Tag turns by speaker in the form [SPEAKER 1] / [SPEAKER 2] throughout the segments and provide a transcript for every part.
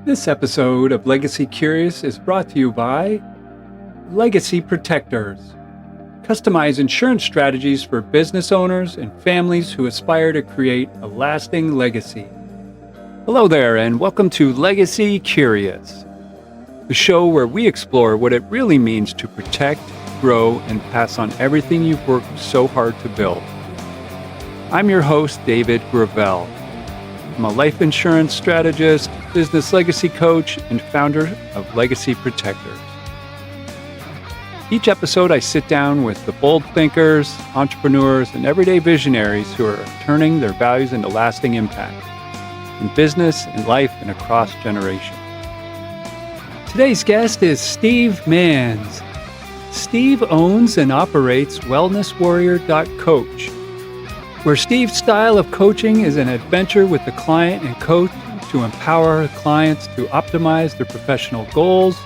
[SPEAKER 1] This episode of Legacy Curious is brought to you by Legacy Protectors. Customize insurance strategies for business owners and families who aspire to create a lasting legacy. Hello there, and welcome to Legacy Curious, the show where we explore what it really means to protect, grow, and pass on everything you've worked so hard to build. I'm your host, David Gravelle. I'm a life insurance strategist, business legacy coach, and founder of Legacy Protectors. Each episode, I sit down with the bold thinkers, entrepreneurs, and everyday visionaries who are turning their values into lasting impact in business, in life, and across generations. Today's guest is Steve Manns. Steve owns and operates WellnessWarrior.coach, where Steve's style of coaching is an adventure with the client and coach to empower clients to optimize their professional goals,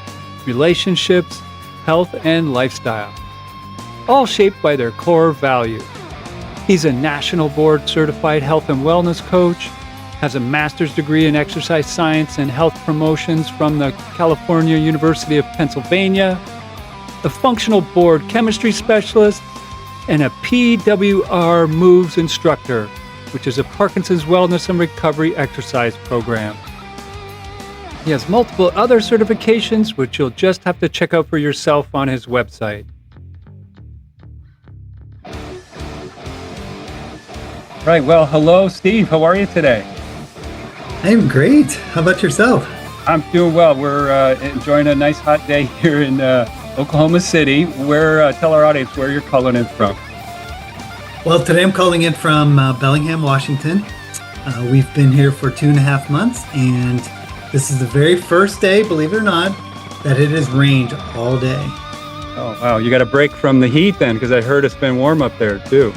[SPEAKER 1] relationships, health, and lifestyle, all shaped by their core values. He's a national board certified health and wellness coach, has a master's degree in exercise science and health promotions from the California University of Pennsylvania, a functional board chemistry specialist, and a PWR Moves Instructor, which is a Parkinson's wellness and recovery exercise program. He has multiple other certifications, which you'll just have to check out for yourself on his website. Right, well, hello, Steve. How are you today?
[SPEAKER 2] I'm great. How about yourself?
[SPEAKER 1] I'm doing well. We're enjoying a nice hot day here in Oklahoma City. Tell our audience where you're calling in from.
[SPEAKER 2] Well, today I'm calling in from Bellingham, Washington. We've been here for 2.5 months, and this is the very first day, believe it or not, that it has rained all day.
[SPEAKER 1] Oh, wow. You got a break from the heat then, because I heard it's been warm up there too.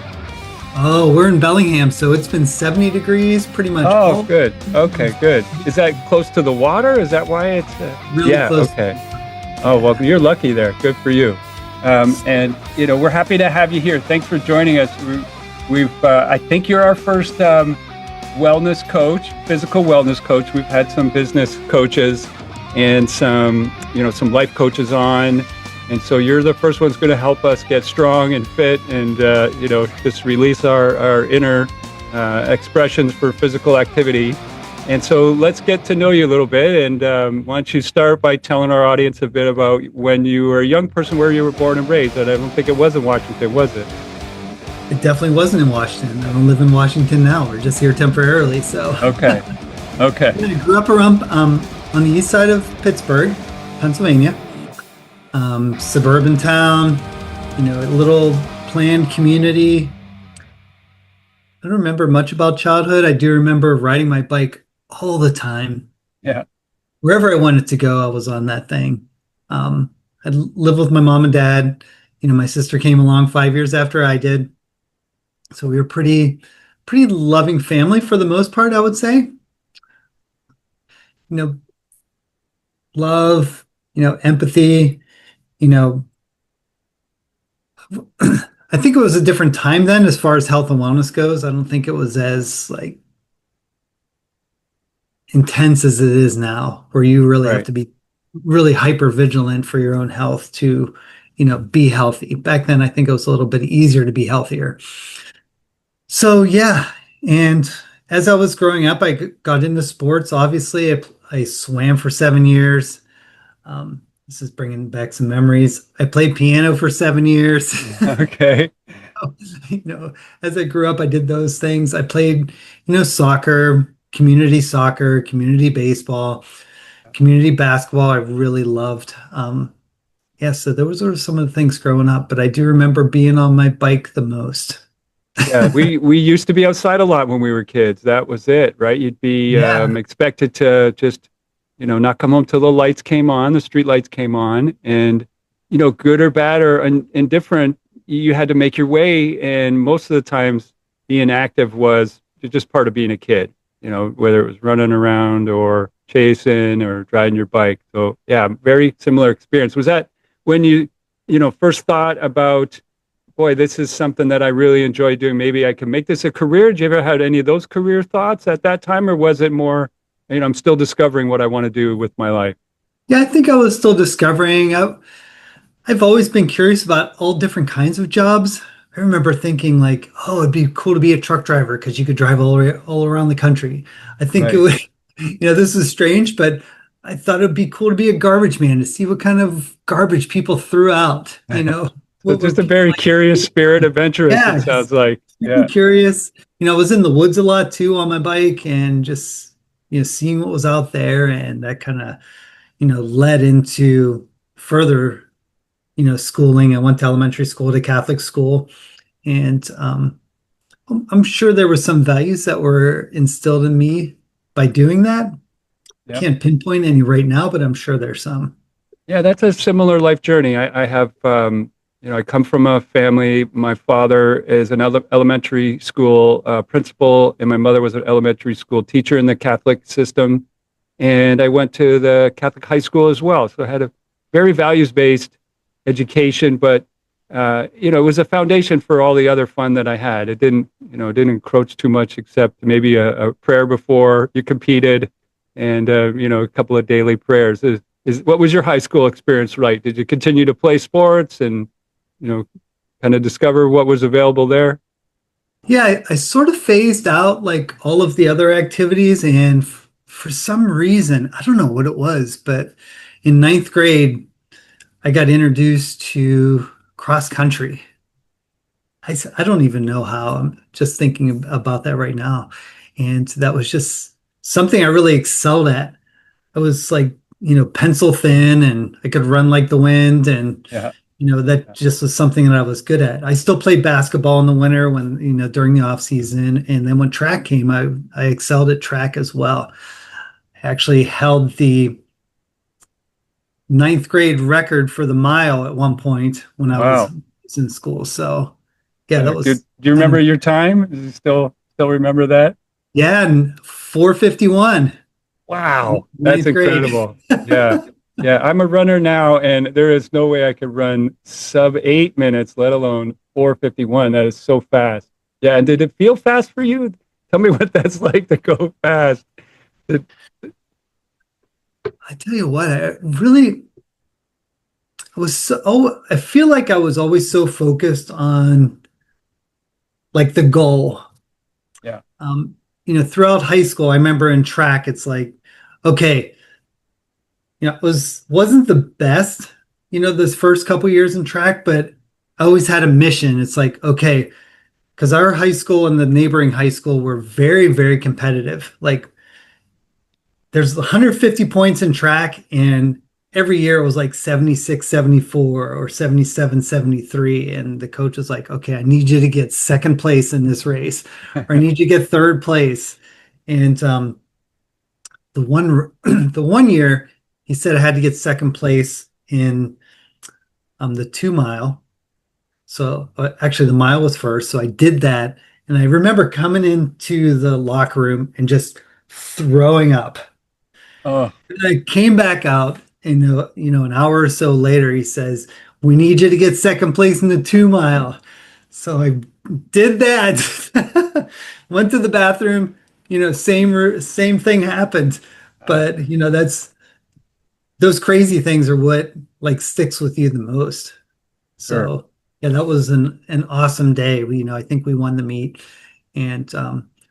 [SPEAKER 2] Oh, we're in Bellingham, so it's been 70 degrees pretty much.
[SPEAKER 1] Oh, good. Okay, good. Is that close to the water? Is that why it's...
[SPEAKER 2] really close.
[SPEAKER 1] Okay. Oh, well, you're lucky there. Good for you. And, we're happy to have you here. Thanks for joining us. I think you're our first wellness coach, physical wellness coach. We've had some business coaches and some life coaches on. And so you're the first one's going to help us get strong and fit and, just release our inner expressions for physical activity. And so let's get to know you a little bit. And why don't you start by telling our audience a bit about when you were a young person, where you were born and raised. And I don't think it was in Washington, was it?
[SPEAKER 2] It definitely wasn't in Washington. I don't live in Washington now. We're just here temporarily. So
[SPEAKER 1] Okay.
[SPEAKER 2] I grew up around on the east side of Pittsburgh, Pennsylvania. Suburban town, a little planned community. I don't remember much about childhood. I do remember riding my bike all the time.
[SPEAKER 1] Yeah.
[SPEAKER 2] Wherever I wanted to go, I was on that thing. I lived with my mom and dad. My sister came along 5 years after I did. So we were pretty loving family for the most part, I would say. Love, empathy, I think it was a different time then as far as health and wellness goes. I don't think it was as intense as it is now, where you really have to be really hyper vigilant for your own health to, be healthy. Back then, I think it was a little bit easier to be healthier. So, yeah. And as I was growing up, I got into sports. Obviously, I swam for 7 years. This is bringing back some memories. I played piano for 7 years.
[SPEAKER 1] Okay.
[SPEAKER 2] As I grew up, I did those things. I played, soccer, community baseball, community basketball. I really loved. So those were some of the things growing up, but I do remember being on my bike the most.
[SPEAKER 1] Yeah, we used to be outside a lot when we were kids. That was it, right? You'd be expected to just, not come home till the lights came on, the street lights came on, and, good or bad or indifferent, you had to make your way. And most of the times being active was just part of being a kid, whether it was running around or chasing or riding your bike. So yeah, very similar experience. Was that when you first thought about, boy, this is something that I really enjoy doing. Maybe I can make this a career. Did you ever have any of those career thoughts at that time, or was it more I'm still discovering what I want to do with my life.
[SPEAKER 2] Yeah, I think I was still discovering. I've always been curious about all different kinds of jobs. I remember thinking like, oh, it'd be cool to be a truck driver because you could drive all around the country. I think it
[SPEAKER 1] Right.
[SPEAKER 2] would, this is strange, but I thought it'd be cool to be a garbage man to see what kind of garbage people threw out,
[SPEAKER 1] So
[SPEAKER 2] what
[SPEAKER 1] just a
[SPEAKER 2] people
[SPEAKER 1] very
[SPEAKER 2] like.
[SPEAKER 1] curious spirit, adventurous, it
[SPEAKER 2] Yeah,
[SPEAKER 1] sounds
[SPEAKER 2] just
[SPEAKER 1] like.
[SPEAKER 2] super
[SPEAKER 1] Yeah.
[SPEAKER 2] curious. I was in the woods a lot too on my bike and just, seeing what was out there. And that kind of, led into further, schooling. I went to elementary school to Catholic school. And I'm sure there were some values that were instilled in me by doing that.
[SPEAKER 1] Yeah.
[SPEAKER 2] Can't pinpoint any right now, but I'm sure there's some.
[SPEAKER 1] Yeah, that's a similar life journey. I have, I come from a family. My father is an elementary school principal, and my mother was an elementary school teacher in the Catholic system. And I went to the Catholic high school as well. So I had a very values-based education, but it was a foundation for all the other fun that I had. It didn't encroach too much, except maybe a prayer before you competed, and a couple of daily prayers. What was your high school experience like? Did you continue to play sports and kind of discover what was available there?
[SPEAKER 2] Yeah, I sort of phased out like all of the other activities. And for some reason, I don't know what it was, but in ninth grade, I got introduced to cross country. I don't even know how. I'm just thinking about that right now. And that was just something I really excelled at. I was like, pencil thin and I could run like the wind. And,
[SPEAKER 1] Yeah.
[SPEAKER 2] that just was something that I was good at. I still played basketball in the winter when, during the off season. And then when track came, I excelled at track as well. I actually held the ninth grade record for the mile at one point when I was
[SPEAKER 1] Wow.
[SPEAKER 2] in school. So yeah, that
[SPEAKER 1] Do
[SPEAKER 2] was
[SPEAKER 1] you
[SPEAKER 2] kind
[SPEAKER 1] remember
[SPEAKER 2] of,
[SPEAKER 1] your time? Do you still remember that?
[SPEAKER 2] yeah, and 4:51
[SPEAKER 1] Wow, that's
[SPEAKER 2] ninth grade.
[SPEAKER 1] incredible. Yeah. Yeah, I'm a runner now, and there is no way I could run sub 8 minutes, let alone 4:51. That is so fast. Yeah, and did it feel fast for you? Tell me what that's like to go fast. It-
[SPEAKER 2] I tell you what, I feel like I was always so focused on like the goal.
[SPEAKER 1] yeah,
[SPEAKER 2] Throughout high school, I remember in track, it's like, okay, it wasn't the best, this first couple years in track, but I always had a mission. It's like, okay, because our high school and the neighboring high school were very, very competitive. Like there's 150 points in track, and every year it was like 76, 74 or 77, 73. And the coach was like, okay, I need you to get second place in this race, or I need you to get third place. And the one year he said I had to get second place in the 2 mile. So actually, the mile was first. So I did that. And I remember coming into the locker room and just throwing up.
[SPEAKER 1] oh,
[SPEAKER 2] And I came back out, and an hour or so later, he says, "We need you to get second place in the 2 mile." So I did that. Went to the bathroom. Same thing happened.
[SPEAKER 1] uh,
[SPEAKER 2] But that's those crazy things are what like sticks with you the most.
[SPEAKER 1] sure.
[SPEAKER 2] So yeah, that was an awesome day. I think we won the meet. And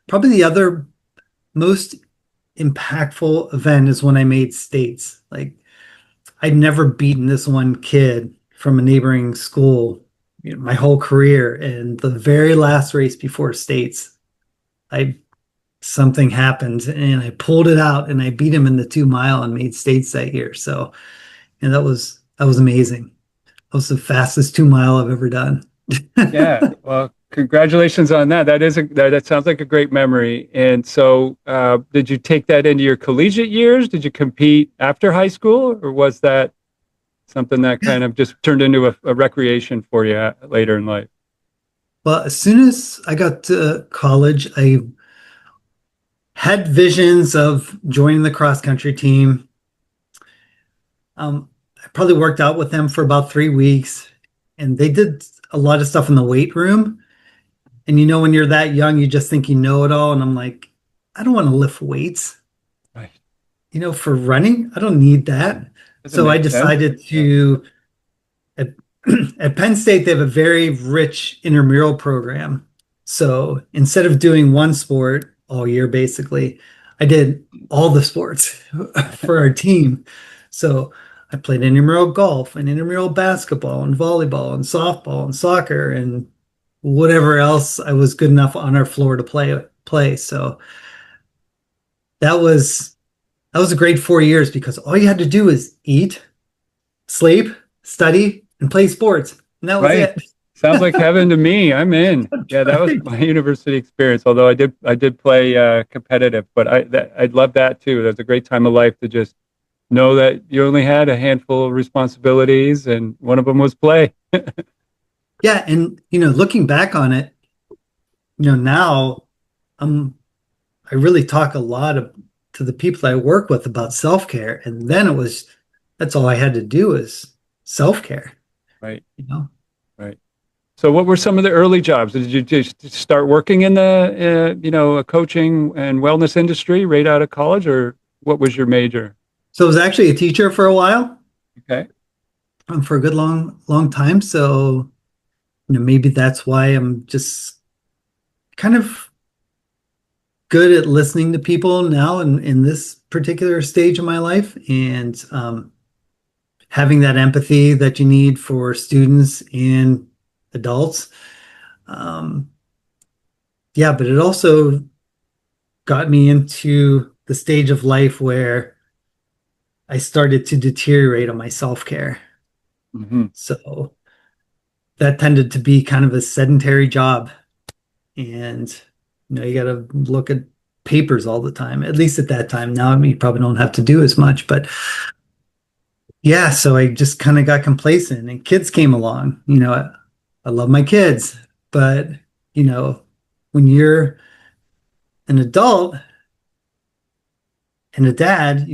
[SPEAKER 2] probably the other most impactful event is when I made states. Like I'd never beaten this one kid from a neighboring school, my whole career. And the very last race before states, I something happened and I pulled it out and I beat him in the 2 mile and made states that year. So, and that was amazing. That was the fastest 2 mile I've ever done.
[SPEAKER 1] Yeah. Well, congratulations on that. That sounds like a great memory. And so, did you take that into your collegiate years? Did you compete after high school, or was that something that kind of just turned into a recreation for you later in life?
[SPEAKER 2] Well, as soon as I got to college, I had visions of joining the cross country team. I probably worked out with them for about 3 weeks, and they did a lot of stuff in the weight room. And when you're that young, you just think you know it all. And I'm like, I don't want to lift weights. For running, I don't need that.
[SPEAKER 1] Doesn't
[SPEAKER 2] So I
[SPEAKER 1] make sense.
[SPEAKER 2] decided
[SPEAKER 1] Yeah.
[SPEAKER 2] to, at, at Penn State, they have a very rich intramural program. So instead of doing one sport all year, basically, I did all the sports for our team. So I played intramural golf and intramural basketball and volleyball and softball and soccer and whatever else I was good enough on our floor to play. So that was that was a great 4 years because all you had to do is eat, sleep, study, and play sports. And that was
[SPEAKER 1] Right.
[SPEAKER 2] it.
[SPEAKER 1] Sounds like heaven to me. I'm in. Yeah, that was
[SPEAKER 2] Right.
[SPEAKER 1] my university experience. Although I did play competitive, but I'd love that too. That's a great time of life to just know that you only had a handful of responsibilities, and one of them was play.
[SPEAKER 2] Yeah. And, looking back on it, now I'm, I really talk a lot to the people I work with about self-care. And then that's all I had to do is self-care,
[SPEAKER 1] Right.
[SPEAKER 2] you know?
[SPEAKER 1] Right. So, what were some of the early jobs? Did you just start working in the coaching and wellness industry right out of college, or what was your major?
[SPEAKER 2] So I was actually a teacher for a while,
[SPEAKER 1] Okay.
[SPEAKER 2] for a good long time. So, maybe that's why I'm just kind of good at listening to people now in this particular stage of my life and having that empathy that you need for students and adults. Um, yeah, but it also got me into the stage of life where I started to deteriorate on my self care.
[SPEAKER 1] Hmm.
[SPEAKER 2] So that tended to be kind of a sedentary job. And, you got to look at papers all the time, at least at that time. Now, I mean, you probably don't have to do as much, but yeah, so I just kind of got complacent and kids came along. I love my kids, but, you know, when you're an adult and a dad,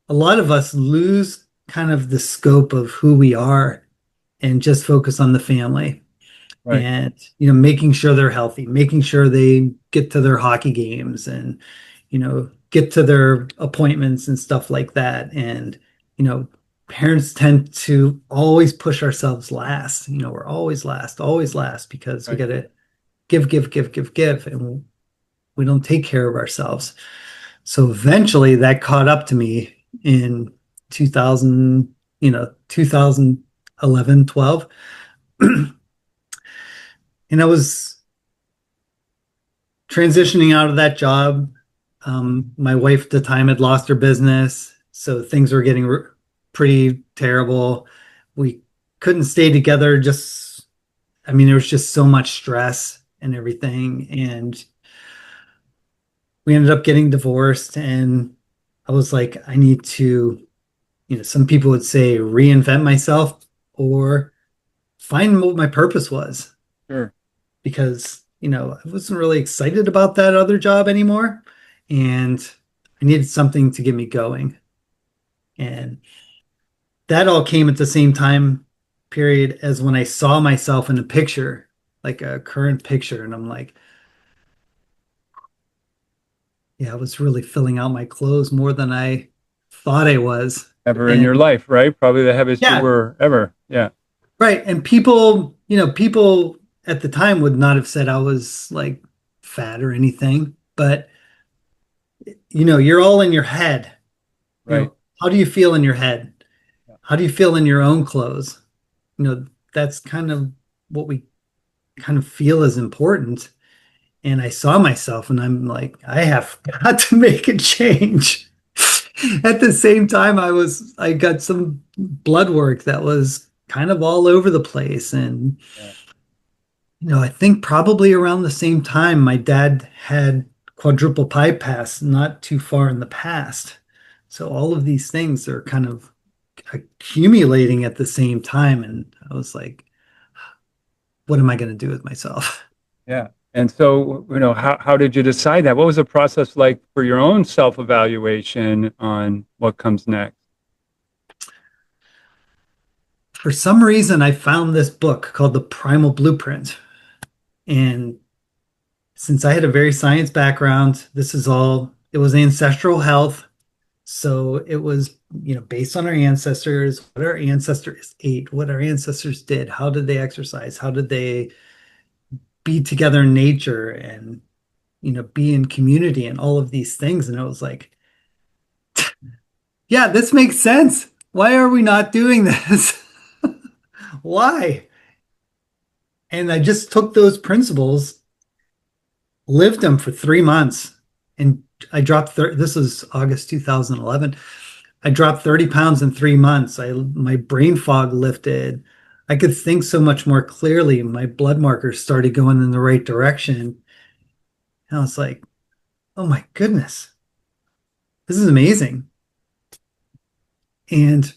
[SPEAKER 2] a lot of us lose kind of the scope of who we are and just focus on the family
[SPEAKER 1] Right.
[SPEAKER 2] and, making sure they're healthy, making sure they get to their hockey games and, get to their appointments and stuff like that. And, you know, parents tend to always push ourselves last. We're always last because we
[SPEAKER 1] Right.
[SPEAKER 2] got to give, give, give, give, give. And we don't take care of ourselves. So eventually that caught up to me in 2000, 2011, 12. And I was transitioning out of that job. My wife at the time had lost her business. So things were getting pretty terrible. We couldn't stay together. There was just so much stress and everything. And we ended up getting divorced. And I was like, I need to, some people would say reinvent myself or find what my purpose was
[SPEAKER 1] Sure.
[SPEAKER 2] because, I wasn't really excited about that other job anymore. And I needed something to get me going. And that all came at the same time period as when I saw myself in a picture, like a current picture. And I'm like, yeah, I was really filling out my clothes more than I thought I was.
[SPEAKER 1] Ever in your
[SPEAKER 2] And
[SPEAKER 1] life, right? Probably the heaviest you
[SPEAKER 2] yeah,
[SPEAKER 1] were ever. Yeah.
[SPEAKER 2] right. And people at the time would not have said I was like fat or anything, but you're all in your head.
[SPEAKER 1] Right.
[SPEAKER 2] How do you feel in your head?
[SPEAKER 1] Yeah.
[SPEAKER 2] How do you feel in your own clothes? That's kind of what we kind of feel is important. And I saw myself and I'm like, I have got to make a change. At the same time, I got some blood work that was kind of all over the place. And,
[SPEAKER 1] Yeah.
[SPEAKER 2] I think probably around the same time, my dad had quadruple bypass not too far in the past. So all of these things are kind of accumulating at the same time. And I was like, what am I going to do with myself?
[SPEAKER 1] Yeah. And so, how did you decide that? What was the process like for your own self-evaluation on what comes next?
[SPEAKER 2] For some reason, I found this book called The Primal Blueprint. And since I had a very science background, it was ancestral health. So it was, based on our ancestors, what our ancestors ate, what our ancestors did, how did they exercise, how did they be together in nature and, be in community and all of these things. And it was like, yeah, this makes sense. Why are we not doing this? Why? And I just took those principles, lived them for 3 months, and I dropped this was August 2011. I dropped 30 pounds in 3 months. My brain fog lifted. I could think so much more clearly. My blood markers started going in the right direction. And I was like, oh my goodness, this is amazing. And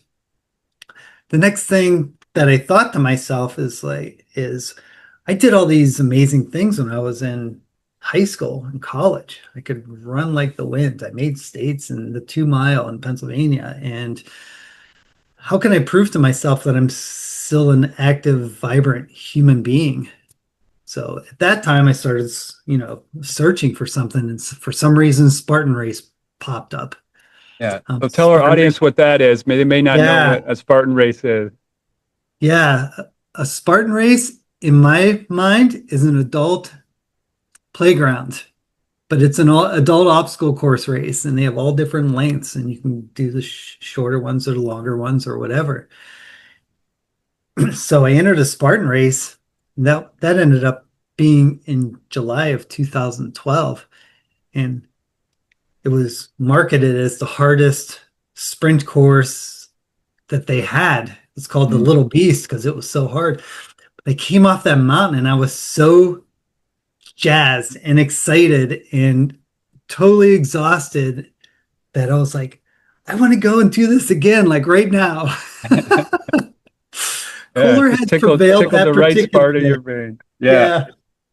[SPEAKER 2] the next thing that I thought to myself is I did all these amazing things when I was in high school and college. I could run like the wind. I made states in the 2 mile in Pennsylvania. And how can I prove to myself that I'm still an active, vibrant human being? So at that time, I started, searching for something. And for some reason, Spartan Race popped up.
[SPEAKER 1] Yeah. So tell our audience what that is. They may not know what a Spartan race is.
[SPEAKER 2] Yeah. A Spartan Race, in my mind, is an adult playground, but it's an adult obstacle course race, and they have all different lengths, and you can do the shorter ones or the longer ones or whatever. So I entered a Spartan Race. That ended up being in July of 2012, and it was marketed as the hardest sprint course that they had. It's called the Little Beast because it was so hard. I came off that mountain and I was so jazzed and excited and totally exhausted that I was like, I want to go and do this again, like right now. Cooler heads prevailed that
[SPEAKER 1] the right part of
[SPEAKER 2] day.
[SPEAKER 1] your brain. Yeah.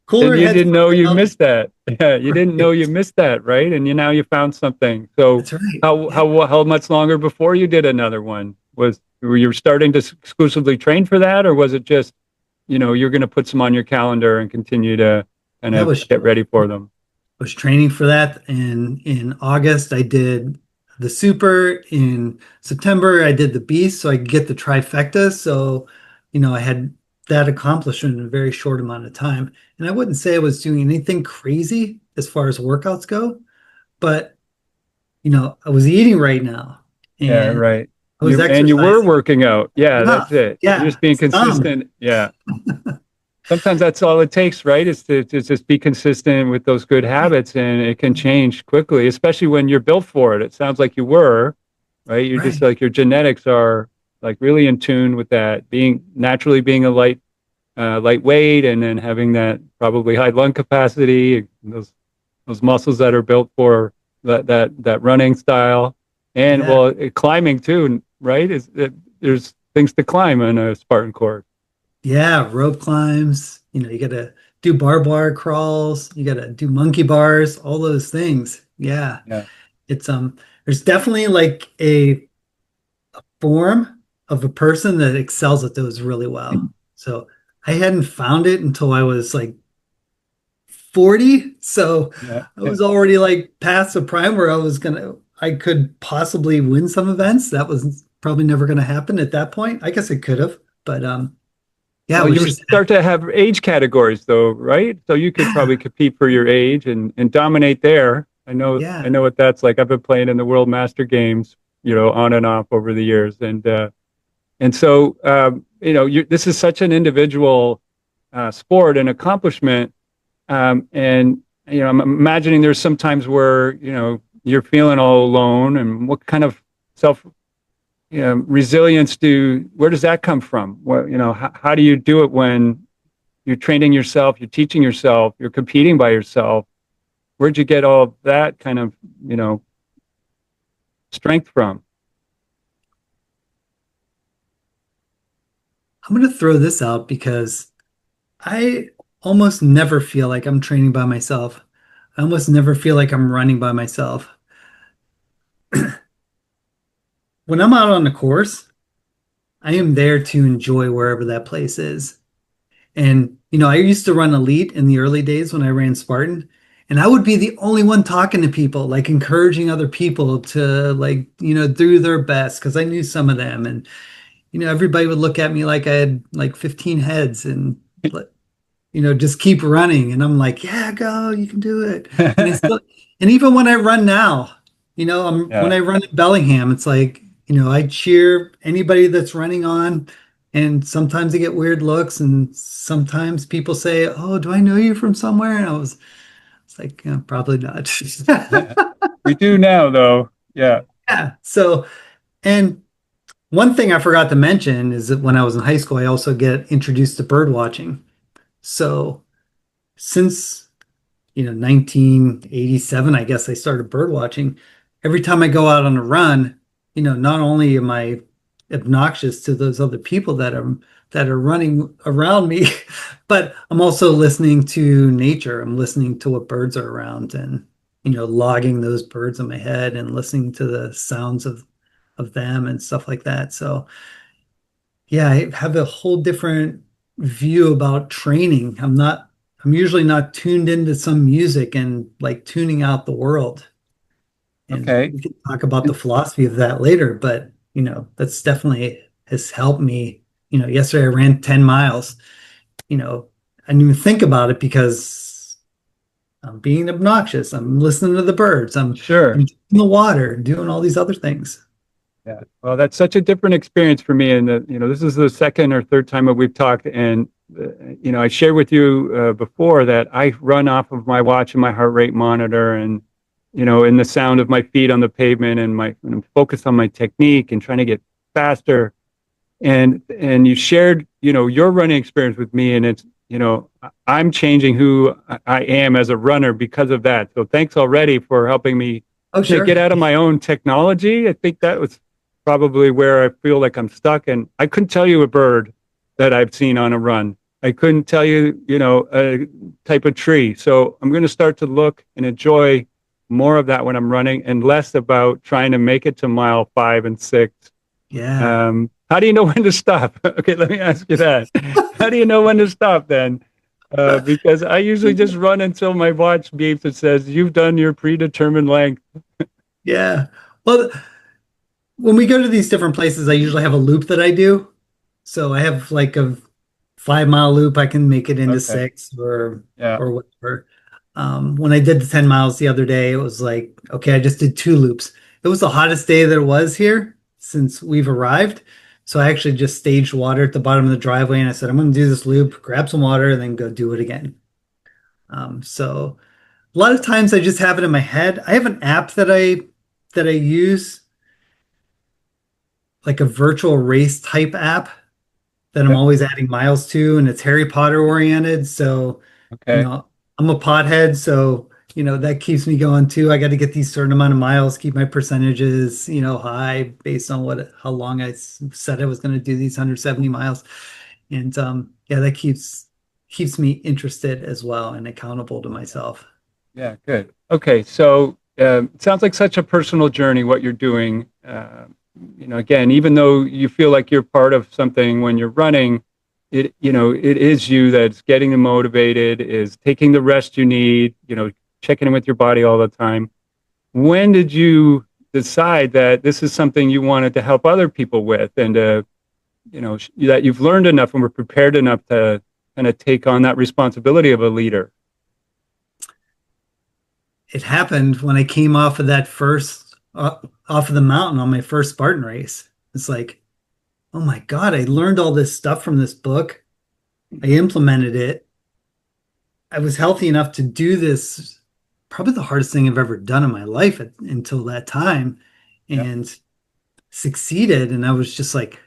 [SPEAKER 2] Cooler
[SPEAKER 1] and you
[SPEAKER 2] heads
[SPEAKER 1] didn't know you
[SPEAKER 2] prevailed.
[SPEAKER 1] missed that. Yeah, you didn't know you missed that, right? And now you found something. So
[SPEAKER 2] That's right.
[SPEAKER 1] how much longer before you did another one? Were you starting to exclusively train for that, or was it just, you're going to put some on your calendar and continue to kind of get ready for them?
[SPEAKER 2] Was training for that, and in August I did the super. In September I did the beast, so I could get the trifecta. So, I had that accomplishment in a very short amount of time. And I wouldn't say I was doing anything crazy as far as workouts go, but I was eating right now, and
[SPEAKER 1] yeah, right.
[SPEAKER 2] I was
[SPEAKER 1] and you were
[SPEAKER 2] exercising.
[SPEAKER 1] working out. Yeah, that's it.
[SPEAKER 2] Yeah,
[SPEAKER 1] You're just being consistent. Yeah. Sometimes that's all it takes, right? Is to just be consistent with those good habits, and it can change quickly, especially when you're built for it. It sounds like you were, right? You're just like, your genetics are like really in tune with that, being a lightweight, and then having that probably high lung capacity, those muscles that are built for that running style, and climbing too, right? There's things to climb on a Spartan course.
[SPEAKER 2] Yeah, rope climbs. You got to do barbed wire crawls. You got to do monkey bars, all those things. Yeah.
[SPEAKER 1] Yeah.
[SPEAKER 2] It's there's definitely like a form of a person that excels at those really well. So I hadn't found it until I was like 40. So I was already like past the prime where I could possibly win some events. That was probably never going to happen at that point. I guess it could have, but yeah,
[SPEAKER 1] well, you start to have age categories, though, right? So you could probably compete for your age and dominate there. I know what that's like. I've been playing in the World Master Games, on and off over the years, and so this is such an individual sport and accomplishment, and I'm imagining there's some times where you're feeling all alone, and what kind of resilience where does that come from? How do you do it when you're training yourself, you're teaching yourself, you're competing by yourself? Where'd you get all that kind of, strength from?
[SPEAKER 2] I'm going to throw this out because I almost never feel like I'm training by myself. I almost never feel like I'm running by myself. When I'm out on the course, I am there to enjoy wherever that place is. And, I used to run elite in the early days when I ran Spartan. And I would be the only one talking to people, like encouraging other people to like, do their best because I knew some of them. And, everybody would look at me like I had like 15 heads and, just keep running. And I'm like, yeah, go, you can do it. And it's still, and even when I run now, when
[SPEAKER 1] Yeah.
[SPEAKER 2] I run at Bellingham, it's like, I cheer anybody that's running on. And sometimes I get weird looks, and sometimes people say, "Oh, do I know you from somewhere?" And it's like, probably not.
[SPEAKER 1] We do now, though. Yeah.
[SPEAKER 2] Yeah. So, and one thing I forgot to mention is that when I was in high school, I also get introduced to bird watching. So since 1987, I guess I started bird watching. Every time I go out on a run, not only am I obnoxious to those other people that are running around me, but I'm also listening to nature. I'm listening to what birds are around and logging those birds in my head and listening to the sounds of them and stuff like that. So yeah, I have a whole different view about training. I'm usually not tuned into some music and like tuning out the world. And
[SPEAKER 1] Okay.
[SPEAKER 2] we can talk about the philosophy of that later, but that's definitely has helped me. Yesterday I ran 10 miles. I didn't even think about it because I'm being obnoxious. I'm listening to the birds. I'm
[SPEAKER 1] Sure.
[SPEAKER 2] in the water, doing all these other things.
[SPEAKER 1] Yeah. Well, that's such a different experience for me. And this is the second or third time that we've talked. And, I shared with you before that I run off of my watch and my heart rate monitor and, and the sound of my feet on the pavement and I'm focused on my technique and trying to get faster. And you shared, your running experience with me. And it's, I'm changing who I am as a runner because of that. So thanks already for helping me
[SPEAKER 2] Oh,
[SPEAKER 1] get
[SPEAKER 2] sure.
[SPEAKER 1] out of my own technology. I think that was probably where I feel like I'm stuck. And I couldn't tell you a bird that I've seen on a run. I couldn't tell you, a type of tree. So I'm going to start to look and enjoy more of that when I'm running and less about trying to make it to mile 5 and 6.
[SPEAKER 2] Yeah.
[SPEAKER 1] How do you know when to stop? Okay, let me ask you that. How do you know when to stop then? Because I usually just run until my watch beeps and says, you've done your predetermined length.
[SPEAKER 2] Yeah. Well, when we go to these different places, I usually have a loop that I do. So I have like a 5 mile loop. I can make it into
[SPEAKER 1] Okay.
[SPEAKER 2] 6 or
[SPEAKER 1] Yeah.
[SPEAKER 2] whatever. When I did the 10 miles the other day, it was like, okay, I just did 2 loops. It was the hottest day that it was here since we've arrived. So I actually just staged water at the bottom of the driveway and I said, I'm going to do this loop, grab some water, and then go do it again. So a lot of times I just have it in my head. I have an app that I use, like a virtual race type app that I'm
[SPEAKER 1] Yeah.
[SPEAKER 2] always adding miles to, and it's Harry Potter oriented. So, you
[SPEAKER 1] Okay.
[SPEAKER 2] know, I'm a pothead, so that keeps me going too. I got to get these certain amount of miles, keep my percentages, high based on how long said I was going to do these 170 miles. And yeah, that keeps me interested as well and accountable to myself.
[SPEAKER 1] Yeah, good. Okay, so it sounds like such a personal journey what you're doing. Again, even though you feel like you're part of something when you're running, it is you that's getting them motivated, is taking the rest you need, checking in with your body all the time. When did you decide that this is something you wanted to help other people with, and that you've learned enough and were prepared enough to kind of take on that responsibility of a leader?
[SPEAKER 2] It happened when I came off of that first off of the mountain on my first Spartan race. It's like, oh my God, I learned all this stuff from this book. I implemented it. I was healthy enough to do this, probably the hardest thing I've ever done in my life until that time,
[SPEAKER 1] Yeah.
[SPEAKER 2] and succeeded. And I was just like,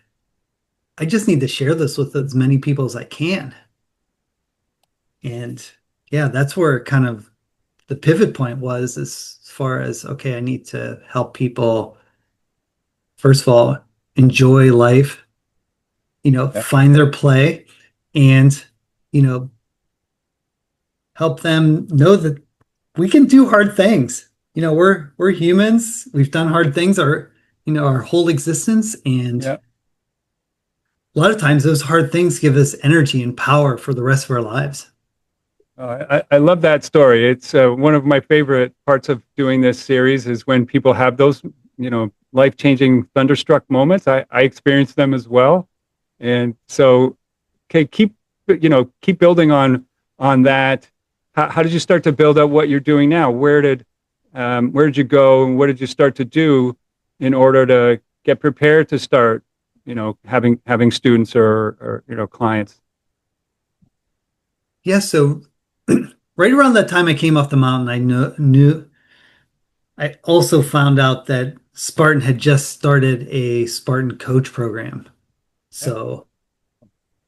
[SPEAKER 2] I just need to share this with as many people as I can. And yeah, that's where kind of the pivot point was as far as, okay, I need to help people, first of all, enjoy life,
[SPEAKER 1] Yeah.
[SPEAKER 2] find their play and, you know, help them know that we can do hard things. We're humans. We've done hard things our whole existence. And
[SPEAKER 1] Yeah.
[SPEAKER 2] a lot of times those hard things give us energy and power for the rest of our lives.
[SPEAKER 1] I love that story. It's one of my favorite parts of doing this series is when people have those, life-changing thunderstruck moments. I experience them as well. And so, okay, keep building on that. How did you start to build up what you're doing now? Where did you go and what did you start to do in order to get prepared to start, having students or clients?
[SPEAKER 2] Yeah, so right around that time I came off the mountain, I knew I also found out that Spartan had just started a Spartan coach program.
[SPEAKER 1] Yeah,
[SPEAKER 2] So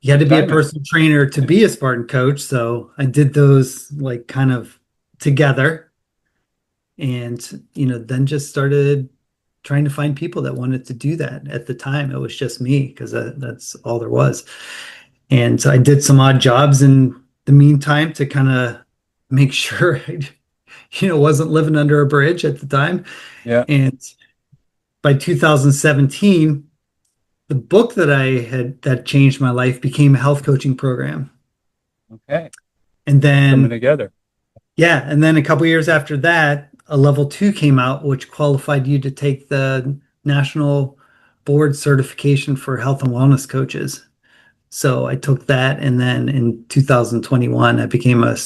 [SPEAKER 2] you had to
[SPEAKER 1] good
[SPEAKER 2] be a
[SPEAKER 1] timing.
[SPEAKER 2] personal trainer to be a Spartan coach. So I did those like kind of together and, then just started trying to find people that wanted to do that. At the time, it was just me because that's all there was. And so I did some odd jobs in the meantime to kind of make sure I, wasn't living under a bridge at the time.
[SPEAKER 1] Yeah.
[SPEAKER 2] And by 2017, the book that changed my life became a health coaching program.
[SPEAKER 1] Okay.
[SPEAKER 2] And
[SPEAKER 1] Coming
[SPEAKER 2] then,
[SPEAKER 1] together.
[SPEAKER 2] yeah, and then a couple years after that, a level two came out, which qualified you to take the national board certification for health and wellness coaches. So I took that, and then in 2021, I became a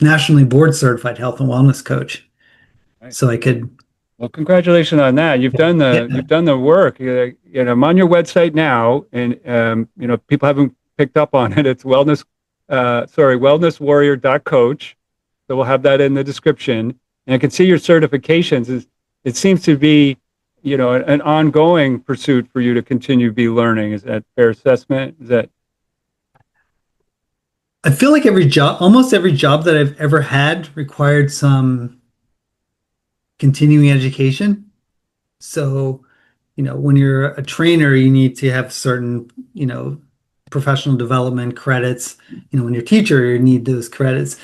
[SPEAKER 2] nationally board certified health and wellness coach.
[SPEAKER 1] Right.
[SPEAKER 2] So I could,
[SPEAKER 1] Well, congratulations on that. You've done
[SPEAKER 2] yeah,
[SPEAKER 1] the work. I'm on your website now, and people haven't picked up on it. It's WellnessWarrior.coach. So we'll have that in the description. And I can see your certifications. It seems to be, an ongoing pursuit for you to continue to be learning. Is that fair assessment? Is that
[SPEAKER 2] I feel like almost every job that I've ever had required some continuing education. So, when you're a trainer, you need to have certain, professional development credits. When you're a teacher, you need those credits.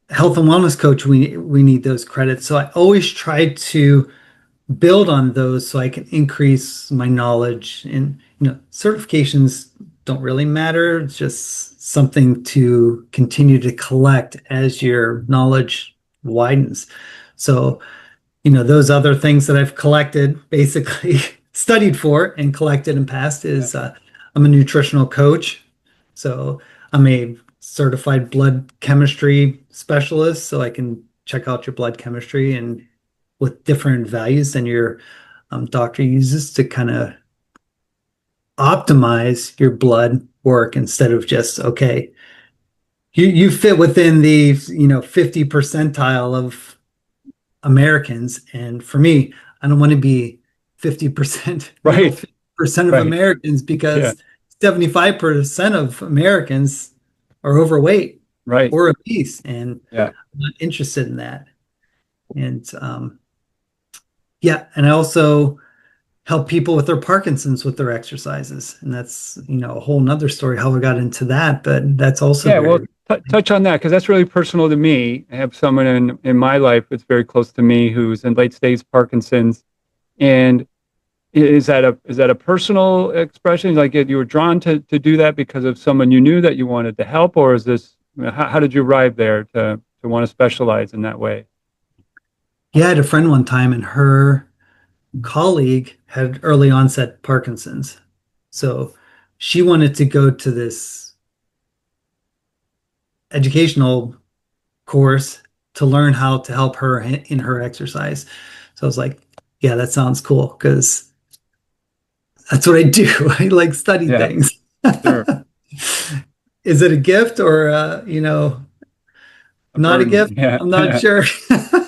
[SPEAKER 2] Health and wellness coach, we need those credits. So I always try to build on those so I can increase my knowledge. And, certifications don't really matter. It's just something to continue to collect as your knowledge widens. So, those other things that I've collected, basically studied for and collected and passed is I'm a nutritional coach. So I'm a certified blood chemistry specialist. So I can check out your blood chemistry and with different values than your doctor uses to kind of optimize your blood work instead of just, okay, you fit within the 50 percentile of Americans. And for me, I don't want to be 50%, middle
[SPEAKER 1] right?
[SPEAKER 2] 50% of
[SPEAKER 1] Right.
[SPEAKER 2] Americans
[SPEAKER 1] Yeah.
[SPEAKER 2] because 75% of Americans are overweight
[SPEAKER 1] Right.
[SPEAKER 2] or obese. And
[SPEAKER 1] Yeah.
[SPEAKER 2] I'm not interested in that. And yeah, and I also help people with their Parkinson's with their exercises. And that's, a whole nother story how I got into that, but that's also
[SPEAKER 1] Yeah. Well,
[SPEAKER 2] very,
[SPEAKER 1] touch on that because that's really personal to me. I have someone in my life that's very close to me who's in late stage Parkinson's, and is that a personal expression? Like you were drawn to do that because of someone you knew that you wanted to help, or is this how did you arrive there to want to specialize in that way?
[SPEAKER 2] yeah, I had a friend one time and her colleague had early onset Parkinson's. So she wanted to go to this educational course to learn how to help her in her exercise. So I was like, yeah, that sounds cool because that's what I do. I like study
[SPEAKER 1] Yeah.
[SPEAKER 2] things.
[SPEAKER 1] Sure.
[SPEAKER 2] Is it a gift or,
[SPEAKER 1] A
[SPEAKER 2] not a
[SPEAKER 1] burden.
[SPEAKER 2] gift?
[SPEAKER 1] Yeah.
[SPEAKER 2] I'm not sure.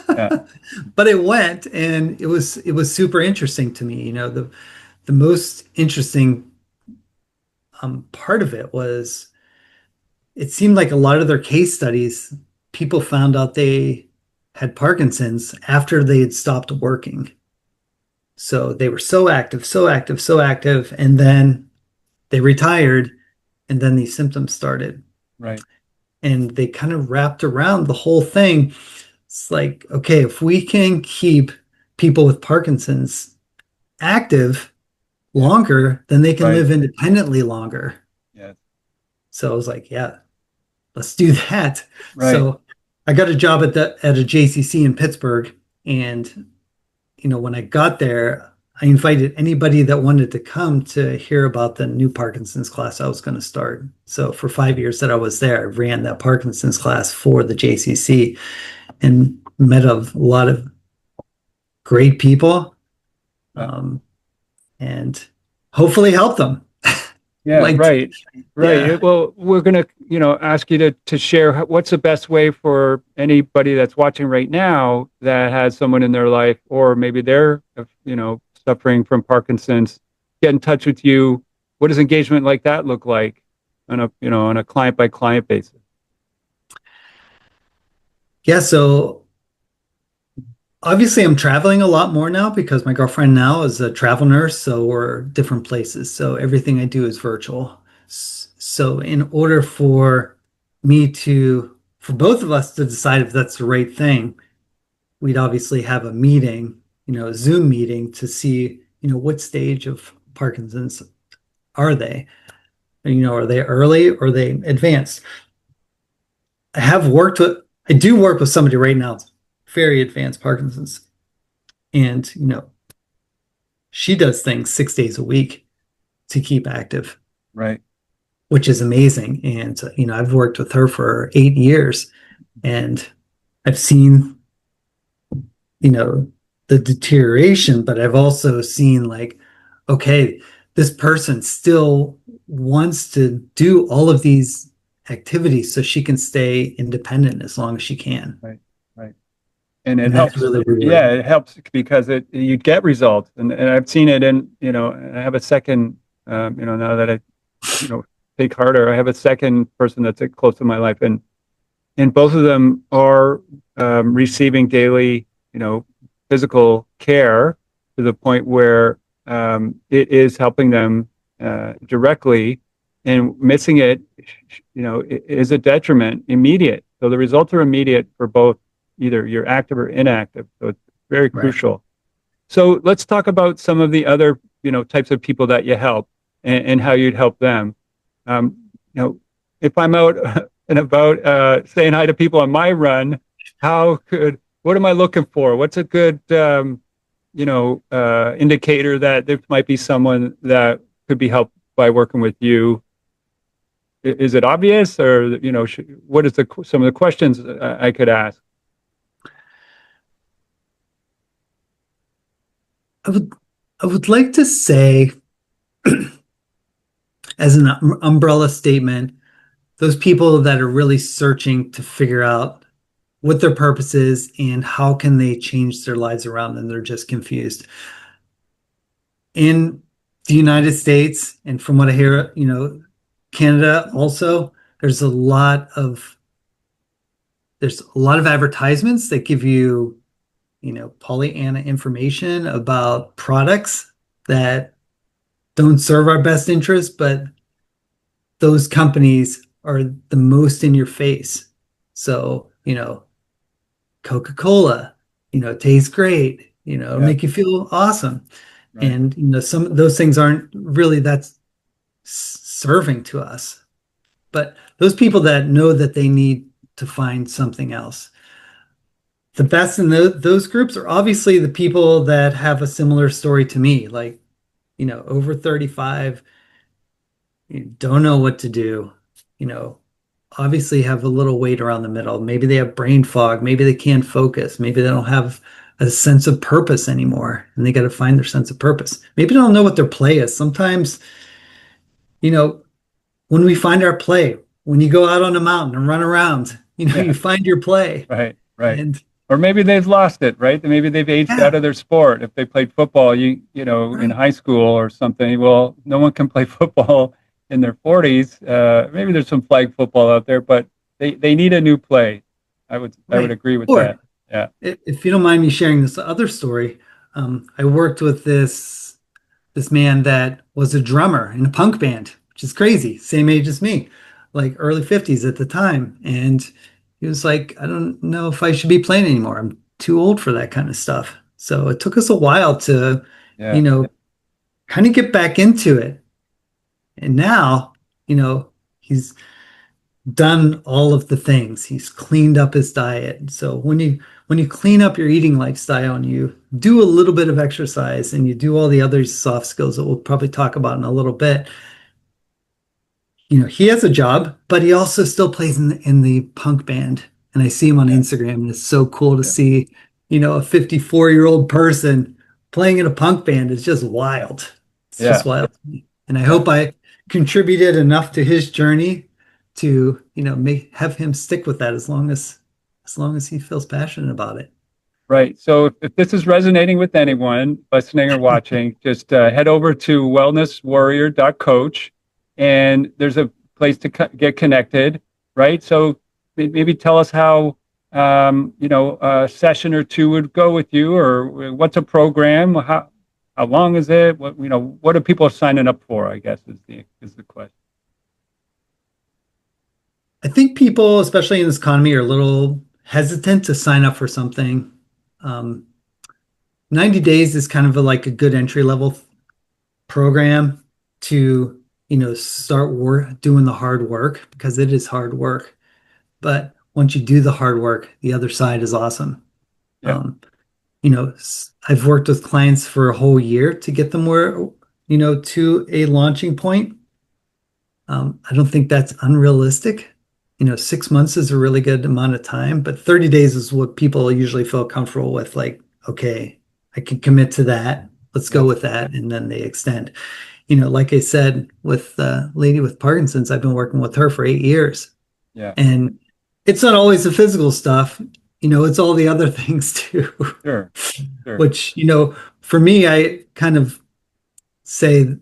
[SPEAKER 1] Yeah.
[SPEAKER 2] But it went and it was super interesting to me. The most interesting part of it was it seemed like a lot of their case studies, people found out they had Parkinson's after they had stopped working. So they were so active, so active, so active, and then they retired, and then these symptoms started.
[SPEAKER 1] Right.
[SPEAKER 2] And they kind of wrapped around the whole thing. It's like, okay, if we can keep people with Parkinson's active
[SPEAKER 1] Yeah.
[SPEAKER 2] longer, then they can
[SPEAKER 1] Right.
[SPEAKER 2] live independently longer.
[SPEAKER 1] Yeah.
[SPEAKER 2] So I was like, yeah, let's do that.
[SPEAKER 1] Right.
[SPEAKER 2] So I got a job at a JCC in Pittsburgh, and when I got there, I invited anybody that wanted to come to hear about the new Parkinson's class I was going to start. So for 5 years that I was there, I ran that Parkinson's class for the JCC and met a lot of great people,
[SPEAKER 1] Yeah.
[SPEAKER 2] um, and hopefully help them.
[SPEAKER 1] Yeah,
[SPEAKER 2] Like,
[SPEAKER 1] right. Right.
[SPEAKER 2] yeah.
[SPEAKER 1] Well, we're going to, ask you to share what's the best way for anybody that's watching right now that has someone in their life, or maybe they're, suffering from Parkinson's, get in touch with you. What does engagement like that look like on a client by client basis?
[SPEAKER 2] Yeah, so obviously I'm traveling a lot more now because my girlfriend now is a travel nurse, so we're different places. So everything I do is virtual. So in order for both of us to decide if that's the right thing, we'd obviously have a meeting, a Zoom meeting to see, what stage of Parkinson's are they? Are they early or are they advanced? I do work with somebody right now, very advanced Parkinson's. And, she does things 6 days a week to keep active,
[SPEAKER 1] Right.
[SPEAKER 2] which is amazing. And, I've worked with her for 8 years, and I've seen, the deterioration, but I've also seen, like, okay, this person still wants to do all of these activities so she can stay independent as long as she can.
[SPEAKER 1] Right. Right. And it
[SPEAKER 2] And that's
[SPEAKER 1] helps.
[SPEAKER 2] really
[SPEAKER 1] Yeah,
[SPEAKER 2] rewarding.
[SPEAKER 1] it helps because you get results, and I've seen it and I have a second, now that I, take harder, I have a second person that's close to my life, and both of them are receiving daily, physical care to the point where it is helping them directly, and missing it, is a detriment immediate. So the results are immediate for both, either you're active or inactive. So it's very
[SPEAKER 2] Right.
[SPEAKER 1] crucial. So let's talk about some of the other, types of people that you help, and how you'd help them. Um, if I'm out and about saying hi to people on my run, what am I looking for? What's a good, indicator that there might be someone that could be helped by working with you? Is it obvious, or, what is some of the questions I could ask?
[SPEAKER 2] I would I would like to say, as an umbrella statement, those people that are really searching to figure out what their purpose is and how can they change their lives around, and they're just confused. In the United States, and from what I hear, Canada also, there's a lot of advertisements that give you, Pollyanna information about products that don't serve our best interest, but those companies are the most in your face. So, Coca-Cola, tastes great,
[SPEAKER 1] Yeah.
[SPEAKER 2] make you feel awesome.
[SPEAKER 1] Right.
[SPEAKER 2] And, some of those things aren't really that serving to us. But those people that know that they need to find something else, the best in those groups are obviously the people that have a similar story to me, like, over 35, you don't know what to do, you know, obviously have a little weight around the middle. Maybe they have brain fog. Maybe they can't focus. Maybe they don't have a sense of purpose anymore, and they got to find their sense of purpose. Maybe they don't know what their play is. Sometimes, you know, when we find our play, when you go out on a mountain and run around,
[SPEAKER 1] Yeah.
[SPEAKER 2] you find your play.
[SPEAKER 1] Right. Right.
[SPEAKER 2] And
[SPEAKER 1] Or maybe they've lost it, right? Maybe they've aged
[SPEAKER 2] yeah,
[SPEAKER 1] out of their sport. If they played football, in
[SPEAKER 2] right,
[SPEAKER 1] high school or something, well, no one can play football in their 40s. Maybe there's some flag football out there, but they need a new play. I would
[SPEAKER 2] right.
[SPEAKER 1] agree with
[SPEAKER 2] Or
[SPEAKER 1] that. Yeah.
[SPEAKER 2] if you don't mind me sharing this other story, I worked with this man that was a drummer in a punk band, which is crazy, same age as me, like early 50s at the time. And he was like, I don't know if I should be playing anymore. I'm too old for that kind of stuff. So it took us a while to, you
[SPEAKER 1] Yeah.
[SPEAKER 2] know, kind of get back into it. And now, he's done all of the things. He's cleaned up his diet. So when you clean up your eating lifestyle and you do a little bit of exercise and you do all the other soft skills that we'll probably talk about in a little bit, he has a job, but he also still plays in the punk band. And I see him on
[SPEAKER 1] Yeah.
[SPEAKER 2] Instagram, and it's so cool to
[SPEAKER 1] Yeah.
[SPEAKER 2] see, a 54-year-old person playing in a punk band. Is just wild. It's just
[SPEAKER 1] Yeah.
[SPEAKER 2] wild to me. And I
[SPEAKER 1] Yeah.
[SPEAKER 2] hope I contributed enough to his journey to, have him stick with that as long as he feels passionate about it.
[SPEAKER 1] Right. So if this is resonating with anyone listening or watching, just head over to WellnessWarrior.coach, and there's a place to get connected. Right. So maybe tell us how a session or two would go with you, or what's a program? How long is it? What are people signing up for? I guess is the question.
[SPEAKER 2] I think people, especially in this economy, are a little hesitant to sign up for something. Um, 90 days is kind of like a good entry level program to, start doing the hard work, because it is hard work. But once you do the hard work, the other side is awesome.
[SPEAKER 1] Yeah.
[SPEAKER 2] Um, I've worked with clients for a whole year to get them where, to a launching point. I don't think that's unrealistic. 6 months is a really good amount of time, but 30 days is what people usually feel comfortable with. Like, okay, I can commit to that. Let's go
[SPEAKER 1] Yeah.
[SPEAKER 2] with that. And then they extend. Like I said, with the lady with Parkinson's, I've been working with her for 8 years.
[SPEAKER 1] Yeah.
[SPEAKER 2] And it's not always the physical stuff, it's all the other things too,
[SPEAKER 1] Sure. Sure.
[SPEAKER 2] which, for me, I kind of say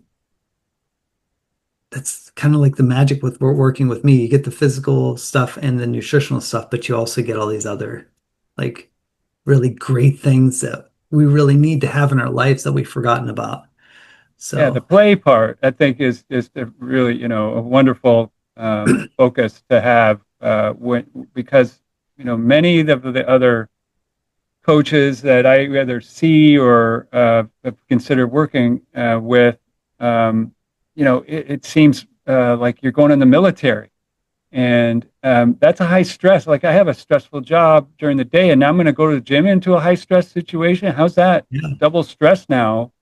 [SPEAKER 2] that's kind of like the magic with working with me. You get the physical stuff and the nutritional stuff, but you also get all these other like really great things that we really need to have in our lives that we've forgotten about.
[SPEAKER 1] Yeah, the
[SPEAKER 2] So
[SPEAKER 1] play part, I think, is a really, a wonderful focus to have because many of the other coaches that I either see or have considered working with, it seems like you're going in the military, and that's a high stress. Like I have a stressful job during the day, and now I'm going to go to the gym into a high stress situation. How's that
[SPEAKER 2] yeah,
[SPEAKER 1] double stress now?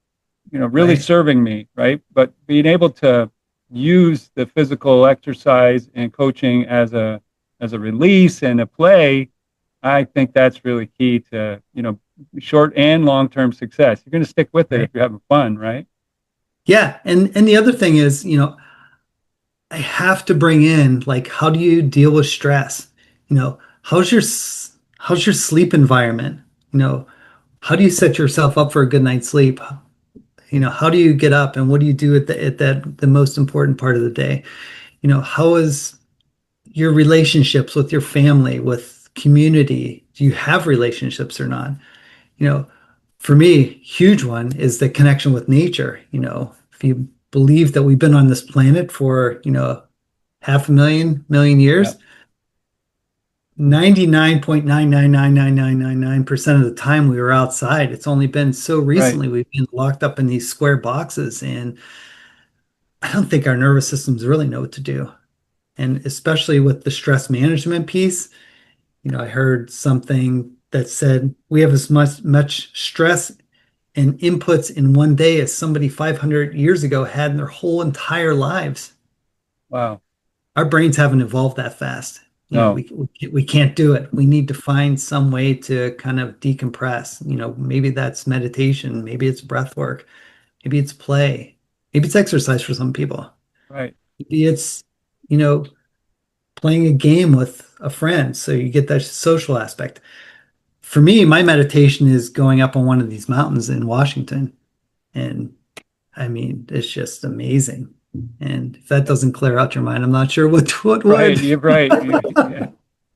[SPEAKER 1] Really
[SPEAKER 2] right.
[SPEAKER 1] serving me, right? But being able to use the physical exercise and coaching as a release and a play, I think that's really key to, short and long-term success. You're going to stick with it if
[SPEAKER 2] Right.
[SPEAKER 1] you're having fun, right?
[SPEAKER 2] Yeah. And the other thing is, I have to bring in like, how do you deal with stress? How's your sleep environment? You know, how do you set yourself up for a good night's sleep? How do you get up and what do you do at the most important part of the day? How is your relationships with your family, with community? Do you have relationships or not? You know, for me, huge one is the connection with nature. If you believe that we've been on this planet for, half a million
[SPEAKER 1] Yeah,
[SPEAKER 2] years, 99.9999999% of the time we were outside. It's only been so
[SPEAKER 1] right,
[SPEAKER 2] recently we've been locked up in these square boxes, and I don't think our nervous systems really know what to do. And especially with the stress management piece, I heard something that said we have as much stress and inputs in one day as somebody 500 years ago had in their whole entire lives.
[SPEAKER 1] wow,
[SPEAKER 2] Our brains haven't evolved that fast.
[SPEAKER 1] no,
[SPEAKER 2] We can't do it. We need to find some way to kind of decompress. Maybe that's meditation, maybe it's breath work, maybe it's play, maybe it's exercise for some people.
[SPEAKER 1] right,
[SPEAKER 2] Maybe it's, you know, playing a game with a friend so you get that social aspect. For me, my meditation is going up on one of these mountains in Washington. And I mean, it's just amazing. And if that
[SPEAKER 1] yeah,
[SPEAKER 2] doesn't clear out your mind, I'm not sure what
[SPEAKER 1] right,
[SPEAKER 2] would.
[SPEAKER 1] you're right. Yeah,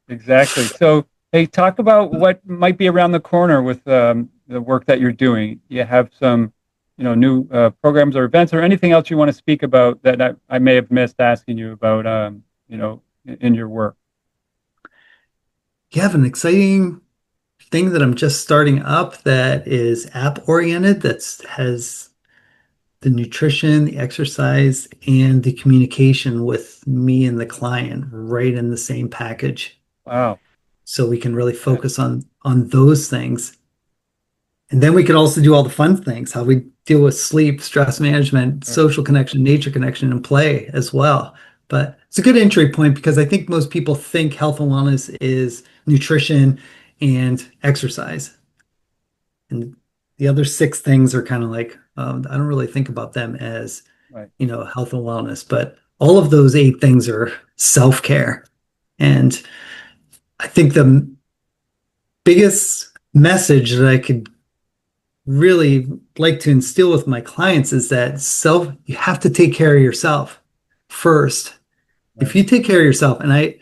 [SPEAKER 1] exactly. So, hey, talk about what might be around the corner with the work that you're doing. You have some, new programs or events or anything else you want to speak about that I may have missed asking you about, in your work.
[SPEAKER 2] You have an exciting thing that I'm just starting up that is app oriented, that's has the nutrition, the exercise, and the communication with me and the client right in the same package.
[SPEAKER 1] Wow.
[SPEAKER 2] So we can really focus on those things. And then we could also do all the fun things, how we deal with sleep, stress management,
[SPEAKER 1] Sure.
[SPEAKER 2] social connection, nature connection, and play as well. But it's a good entry point because I think most people think health and wellness is nutrition and exercise. And the other six things are kind of like, I don't really think about them as,
[SPEAKER 1] Right.
[SPEAKER 2] health and wellness, but all of those eight things are self-care. And I think the biggest message that I could really like to instill with my clients is that you have to take care of yourself first.
[SPEAKER 1] Right.
[SPEAKER 2] If you take care of yourself, and I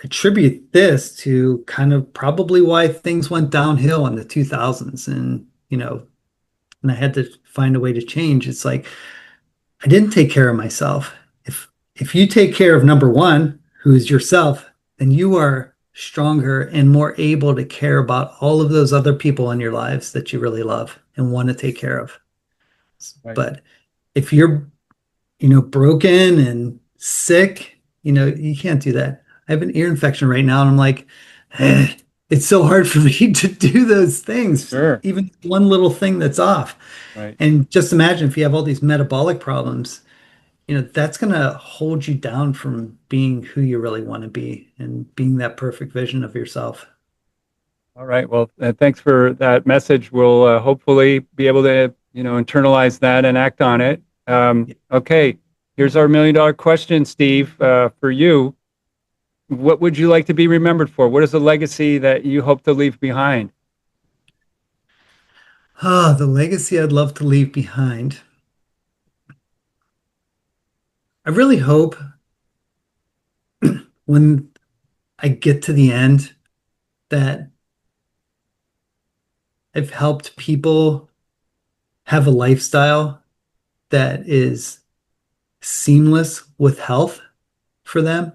[SPEAKER 2] attribute this to kind of probably why things went downhill in the 2000s, and and I had to find a way to change. It's like I didn't take care of myself. If you take care of number one, who is yourself, then you are stronger and more able to care about all of those other people in your lives that you really love and want to take care of.
[SPEAKER 1] Right.
[SPEAKER 2] But if you're, broken and sick, you can't do that. I have an ear infection right now, and I'm like, it's so hard for me to do those things.
[SPEAKER 1] Sure.
[SPEAKER 2] Even one little thing that's off.
[SPEAKER 1] Right.
[SPEAKER 2] And just imagine if you have all these metabolic problems, that's going to hold you down from being who you really want to be and being that perfect vision of yourself.
[SPEAKER 1] All right. Well, thanks for that message. We'll hopefully be able to, internalize that and act on it. Okay. Here's our $1 million question, Steve, for you. What would you like to be remembered for? What is the legacy that you hope to leave behind?
[SPEAKER 2] The legacy I'd love to leave behind. I really hope when I get to the end that I've helped people have a lifestyle that is seamless with health for them.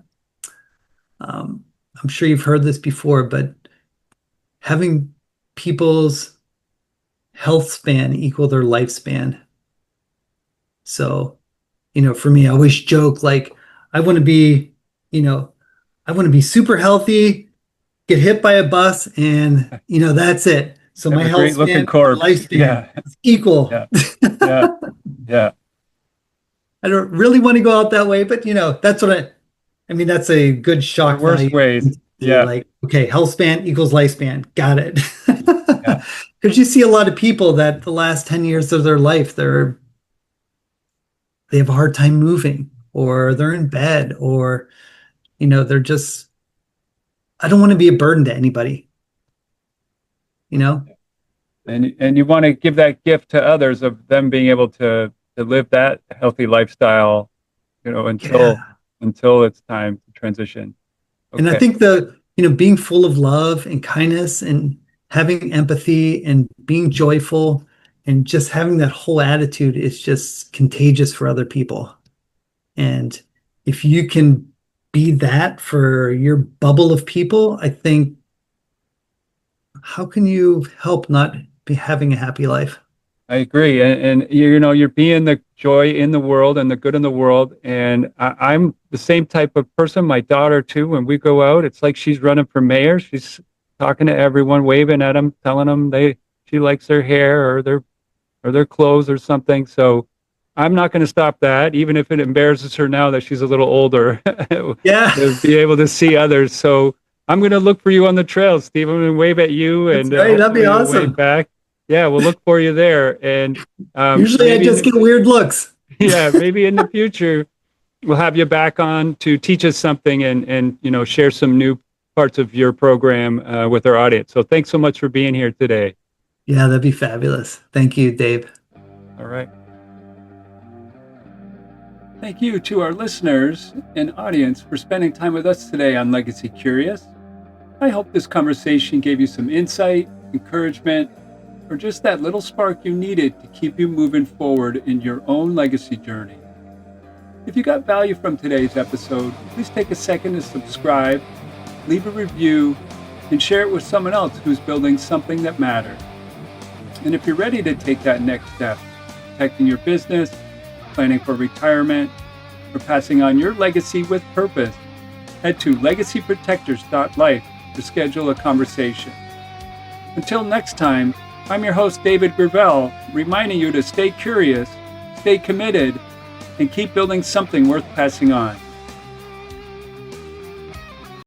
[SPEAKER 2] I'm sure you've heard this before, but having people's health span equal their lifespan. So, for me, I always joke like I want to be, super healthy, get hit by a bus, and that's it. So
[SPEAKER 1] Have
[SPEAKER 2] my
[SPEAKER 1] a
[SPEAKER 2] health
[SPEAKER 1] great looking
[SPEAKER 2] span,
[SPEAKER 1] corpse.
[SPEAKER 2] lifespan is equal.
[SPEAKER 1] Yeah. Yeah.
[SPEAKER 2] I don't really want to go out that way, but that's what that's a good shock
[SPEAKER 1] There are worse
[SPEAKER 2] value.
[SPEAKER 1] ways. Yeah.
[SPEAKER 2] Like, okay, health span equals lifespan. Got it.
[SPEAKER 1] Yeah.
[SPEAKER 2] Because you see a lot of people that the last 10 years of their life, they have a hard time moving, or they're in bed, or, they're just, I don't want to be a burden to anybody,
[SPEAKER 1] And you want to give that gift to others of them being able to live that healthy lifestyle, until it's time to transition. Okay.
[SPEAKER 2] And I think being full of love and kindness and having empathy and being joyful and just having that whole attitude is just contagious for other people. And if you can be that for your bubble of people, I think, how can you help not be having a happy life?
[SPEAKER 1] I agree. And you're being the joy in the world and the good in the world. And I'm the same type of person. My daughter, too, when we go out, it's like she's running for mayor. She's talking to everyone, waving at them, telling them she likes their hair or their clothes or something. So I'm not going to stop that, even if it embarrasses her now that she's a little older.
[SPEAKER 2] Yeah.
[SPEAKER 1] To be able to see others. So I'm going to look for you on the trail, Steve. I'm going to wave at you.
[SPEAKER 2] That's
[SPEAKER 1] and
[SPEAKER 2] great. That'd be awesome.
[SPEAKER 1] Wave back. Yeah, we'll look for you there. And
[SPEAKER 2] usually I just get weird looks.
[SPEAKER 1] Yeah, maybe in the future we'll have you back on to teach us something and share some new parts of your program with our audience. So thanks so much for being here today.
[SPEAKER 2] Yeah, that'd be fabulous. Thank you, Dave.
[SPEAKER 1] All right. Thank you to our listeners and audience for spending time with us today on Legacy Curious. I hope this conversation gave you some insight, encouragement, or just that little spark you needed to keep you moving forward in your own legacy journey. If you got value from today's episode, please take a second to subscribe, leave a review, and share it with someone else who's building something that matters. And if you're ready to take that next step, protecting your business, planning for retirement, or passing on your legacy with purpose, head to legacyprotectors.life to schedule a conversation. Until next time, I'm your host, David Gravelle, reminding you to stay curious, stay committed, and keep building something worth passing on.